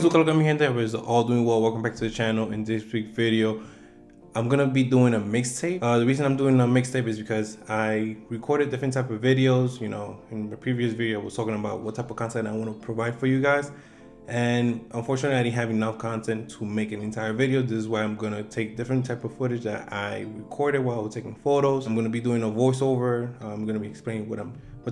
So hello mi gente, hope you're all doing well. Welcome back to the channel. In this week's video, I'm gonna be doing a mixtape. The reason I'm doing a mixtape is because I recorded different type of videos. You know, in the previous video I was talking about what type of content I want to provide for you guys, and unfortunately I didn't have enough content to make an entire video. This is why I'm gonna take different type of footage that I recorded while I was taking photos. I'm gonna be doing a voiceover. I'm gonna be explaining what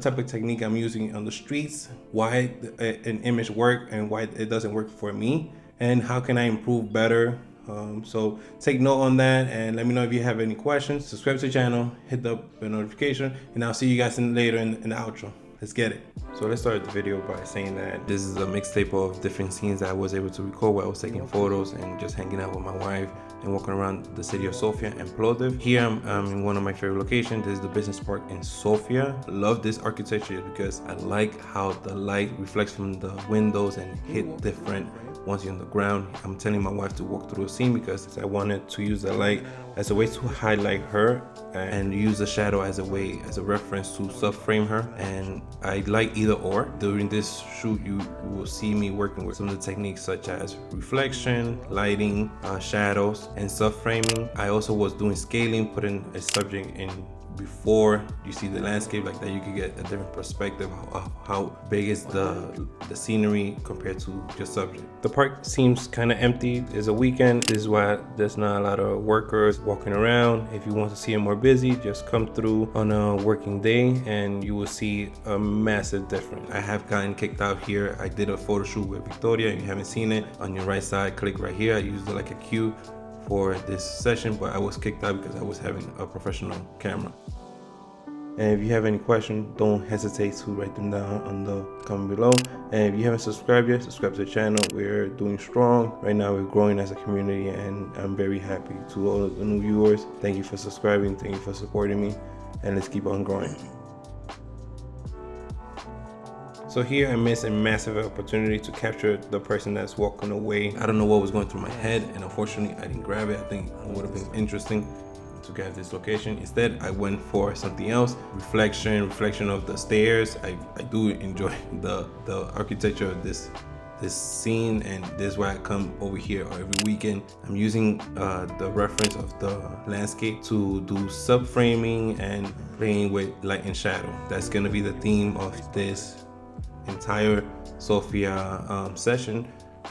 type of technique I'm using on the streets, why an image works and why it doesn't work for me, and how can I improve better. So take note on that and let me know if you have any questions. Subscribe to the channel, hit the notification, and I'll see you guys later in the outro. Let's get it. So let's start the video by saying that this is a mixtape of different scenes that I was able to record while I was taking photos and just hanging out with my wife and walking around the city of Sofia and Plovdiv. Here I'm in one of my favorite locations. This is the business park in Sofia. I love this architecture because I like how the light reflects from the windows and hit different once you're on the ground. I'm telling my wife to walk through a scene because I wanted to use the light as a way to highlight her and use the shadow as a reference to subframe her. And I like either or. During this shoot, you will see me working with some of the techniques such as reflection, lighting, shadows, and subframing. I also was doing scaling, putting a subject in before you see the landscape, like that you can get a different perspective of how big is the scenery compared to your subject. The park seems kind of empty. It's a weekend. This is why there's not a lot of workers walking around. If you want to see it more busy, just come through on a working day and you will see a massive difference. I have gotten kicked out here. I did a photo shoot with Victoria. If you haven't seen it, on your right side, click right here. I used it like a cue for this session, but I was kicked out because I was having a professional camera. And if you have any questions, don't hesitate to write them down on the comment below. And if you haven't subscribed yet, subscribe to the channel. We're doing strong right now. We're growing as a community, and I'm very happy to all of the new viewers. Thank you for subscribing. Thank you for supporting me, and let's keep on growing. So here I missed a massive opportunity to capture the person that's walking away. I don't know what was going through my head, and unfortunately I didn't grab it. I think it would have been interesting to grab this location. Instead I went for something else. Reflection of the stairs. I do enjoy the architecture of this scene, and this is why I come over here every weekend. I'm using the reference of the landscape to do subframing and playing with light and shadow. That's gonna be the theme of this entire Sofia session.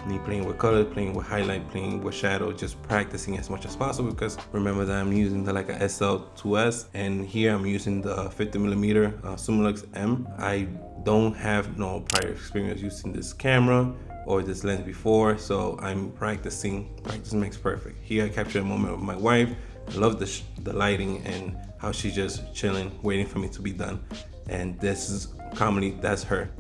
Me playing with color, playing with highlight, playing with shadow, just practicing as much as possible, because remember that I'm using the Leica SL2S, and here I'm using the 50mm Sumilux M. I don't have no prior experience using this camera or this lens before, so I'm practicing. Practice makes perfect. Here I captured a moment with my wife. I love the lighting and how she's just chilling, waiting for me to be done. And this is comedy, that's her.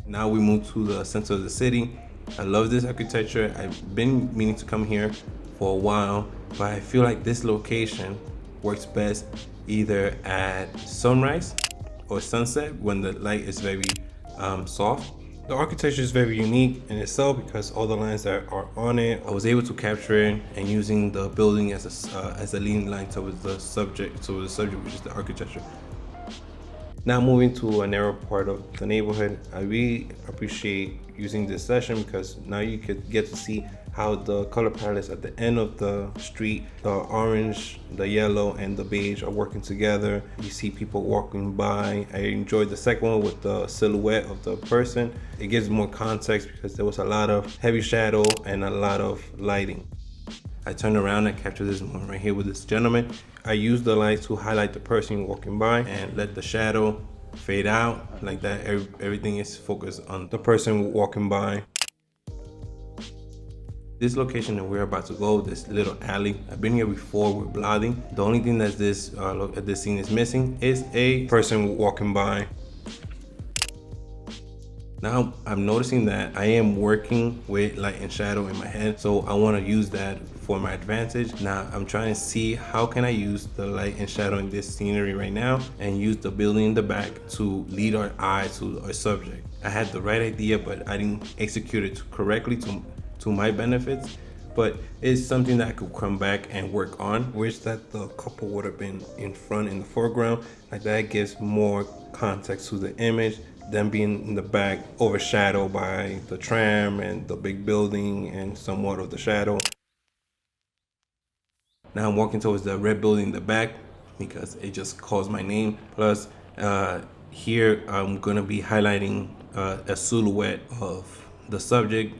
Now we move to the center of the city. I love this architecture. I've been meaning to come here for a while, but I feel like this location works best either at sunrise or sunset when the light is very soft. The architecture is very unique in itself because all the lines that are on it, I was able to capture it and using the building as a leading line towards the subject, which is the architecture. Now moving to a narrow part of the neighborhood, I really appreciate using this session because now you could get to see how the color palettes at the end of the street, the orange, the yellow, and the beige are working together. You see people walking by. I enjoyed the second one with the silhouette of the person. It gives more context because there was a lot of heavy shadow and a lot of lighting. I turned around and captured this moment right here with this gentleman. I used the light to highlight the person walking by and let the shadow fade out like that. Everything is focused on the person walking by. This location that we're about to go, this little alley, I've been here before with Plovdiv. The only thing that this scene is missing is a person walking by. Now I'm noticing that I am working with light and shadow in my head, so I want to use that for my advantage. Now I'm trying to see how can I use the light and shadow in this scenery right now and use the building in the back to lead our eye to our subject. I had the right idea, but I didn't execute it correctly to my benefits. but it's something that I could come back and work on. Wish that the couple would have been in front in the foreground, like that gives more context to the image. Them being in the back overshadowed by the tram and the big building and somewhat of the shadow. Now I'm walking towards the red building in the back because it just calls my name. Plus here I'm gonna be highlighting a silhouette of the subject.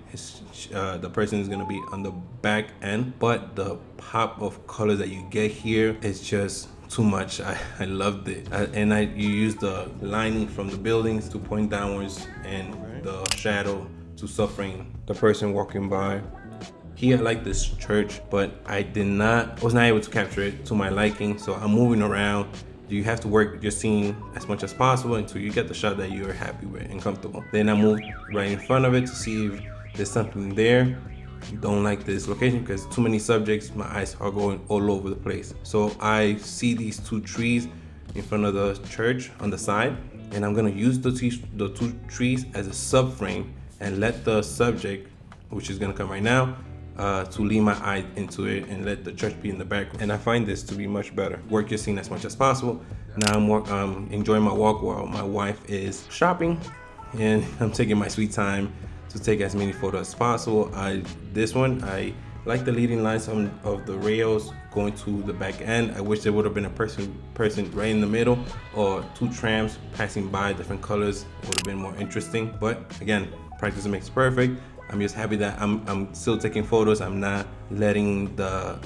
The person is gonna be on the back end, but the pop of colors that you get here is just too much. I loved it. You use the lining from the buildings to point downwards and the shadow to subframe the person walking by. Here I like this church, but I was not able to capture it to my liking, so I'm moving around. You have to work your scene as much as possible until you get the shot that you're happy with and comfortable. Then I move right in front of it to see if there's something there. Don't like this location because too many subjects, my eyes are going all over the place. So I see these two trees in front of the church on the side, and I'm gonna use the two trees as a subframe and let the subject, which is gonna come right now, to lean my eye into it and let the church be in the background. And I find this to be much better. Work your scene as much as possible. Now I'm enjoying my walk while my wife is shopping, and I'm taking my sweet time to take as many photos as possible. This one, I like the leading lines of the rails going to the back end. I wish there would have been a person right in the middle, or two trams passing by different colors. It would have been more interesting. But again, practice makes perfect. I'm just happy that I'm still taking photos. I'm not letting the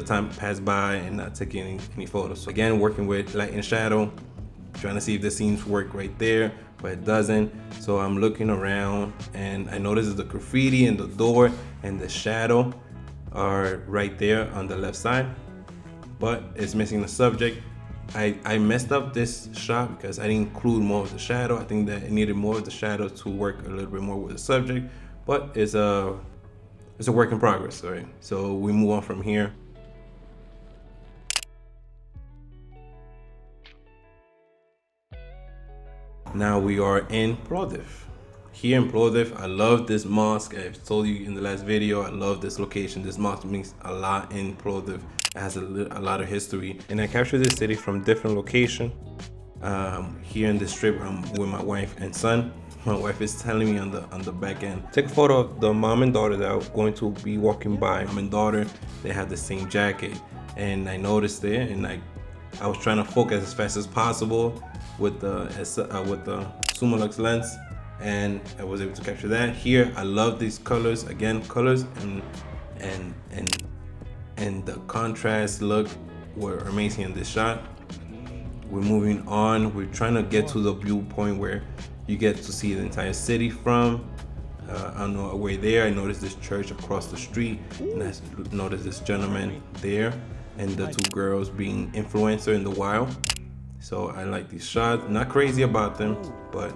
time pass by and not taking any photos. So again, working with light and shadow, trying to see if the scenes work right there, but it doesn't. So I'm looking around and I notice the graffiti and the door and the shadow are right there on the left side, but it's missing the subject. I messed up this shot because I didn't include more of the shadow. I think that it needed more of the shadow to work a little bit more with the subject, but it's a work in progress, all right? So we move on from here. Now we are in Plovdiv. Here in Plovdiv, I love this mosque. I've told you in the last video, I love this location. This mosque means a lot in Plovdiv. It has a lot of history. And I captured this city from different location. Here in this trip, I'm with my wife and son. My wife is telling me on the back end. Take a photo of the mom and daughter that are going to be walking by. Mom and daughter, they have the same jacket. And I noticed it, and I was trying to focus as fast as possible with the Summilux lens, and I was able to capture that. Here, I love these colors. Again, colors and the contrast look were amazing in this shot. We're moving on. We're trying to get to the viewpoint where you get to see the entire city from. On our way there, I noticed this church across the street, and I noticed this gentleman there, and the two girls being influencer in the wild. So I like these shots. Not crazy about them, but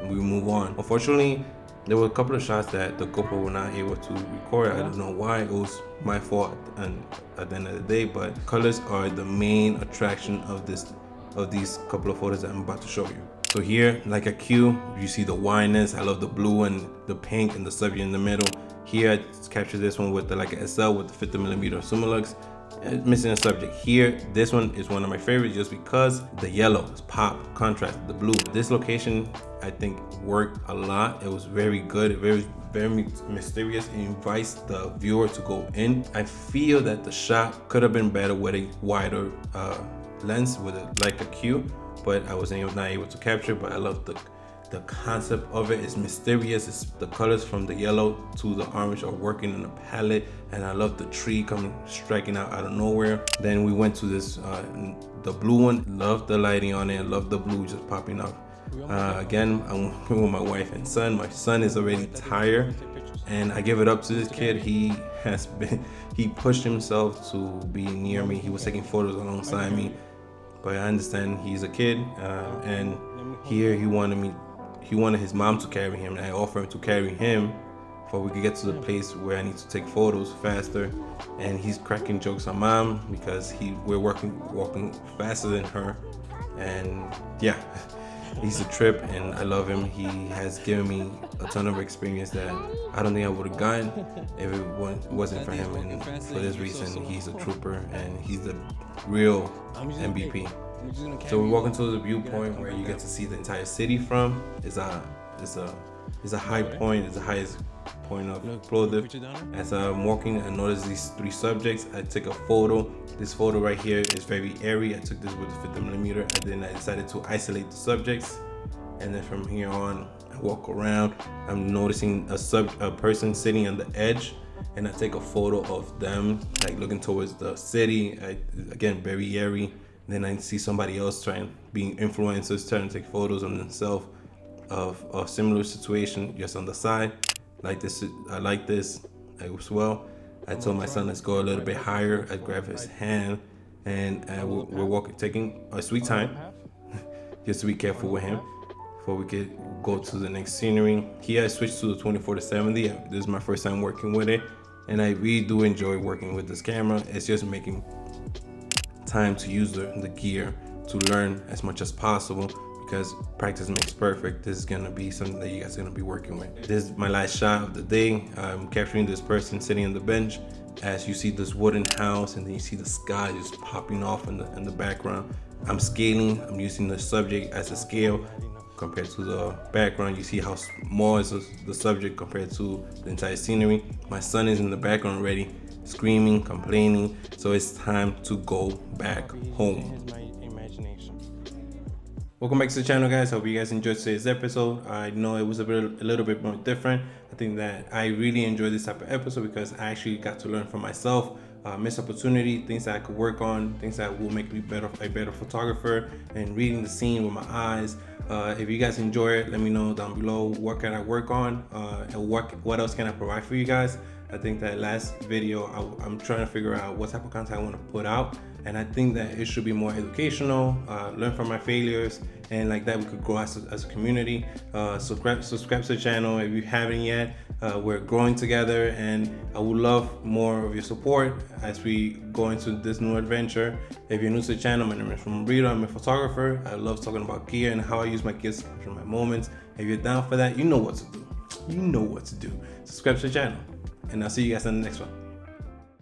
we move on. Unfortunately, there were a couple of shots that the GoPro were not able to record. I don't know why. It was my fault and at the end of the day, but colors are the main attraction of these couple of photos that I'm about to show you. So here, like a cue, you see the wineness. I love the blue and the pink and the subject in the middle. Here, I captured this one with the Leica SL with the 50mm Summilux. Missing a subject. Here, this one is one of my favorites just because the yellow is pop, contrast, the blue. This location, I think, worked a lot. It was very good, very mysterious. It invites the viewer to go in. I feel that the shot could have been better with a wider lens with a Leica Q, but I was not able to capture. But I love the concept of it. It's mysterious. It's the colors from the yellow to the orange are working in a palette, and I love the tree coming striking out of nowhere. Then we went to this the blue one. Love the lighting on it. Love the blue just popping up. Again, I'm with my wife and son. My son is already tired, and I give it up to this kid. He pushed himself to be near me. He was taking photos alongside me, but I understand he's a kid, and here he wanted his mom to carry him, and I offered to carry him before we could get to the place where I need to take photos faster. And he's cracking jokes on mom because we're walking faster than her, and yeah. He's a trip and I love him. He has given me a ton of experience that I don't think I would have gotten if it wasn't for him. And for this reason, he's a trooper and he's the real MVP. So we're walking to the viewpoint where you get to see the entire city from. It's a high point. It's the highest point of Plovdiv. As I'm walking, I notice these 3 subjects. I take a photo. This photo right here is very airy. I took this with a 50mm. And then I decided to isolate the subjects. And then from here on, I walk around. I'm noticing a person sitting on the edge, and I take a photo of them, like looking towards the city. Again, very airy. Then I see somebody else being influencers, trying to take photos of themselves of a similar situation just on the side. Like this, I like this as well. I told my son, let's go a little bit higher. I grab his hand and we're taking a sweet time just to be careful with him before we could go to the next scenery. Here I switched to the 24-70. This is my first time working with it, and I really do enjoy working with this camera. It's just making time to use the gear to learn as much as possible, because practice makes perfect. This is gonna be something that you guys are gonna be working with. This is my last shot of the day. I'm capturing this person sitting on the bench. As you see this wooden house, and then you see the sky just popping off in the background. I'm scaling. I'm using the subject as a scale compared to the background. You see how small is the subject compared to the entire scenery. My son is in the background already, screaming, complaining. So it's time to go back home. Welcome back to the channel, guys. Hope you guys enjoyed today's episode. I know it was a little bit more different. I think that I really enjoyed this type of episode because I actually got to learn from myself, missed opportunity, things that I could work on, things that will make me a better photographer, and reading the scene with my eyes. If you guys enjoy it, let me know down below what can I work on, and what else can I provide for you guys. I think that last video, I'm trying to figure out what type of content I want to put out, and I think that it should be more educational, learn from my failures, and like that we could grow as a community. Subscribe to the channel if you haven't yet. We're growing together, and I would love more of your support as we go into this new adventure. If you're new to the channel, my name is Rito. I'm a photographer. I love talking about gear and how I use my gear to capture my moments. If you're down for that, you know what to do. You know what to do. Subscribe to the channel, and I'll see you guys in the next one.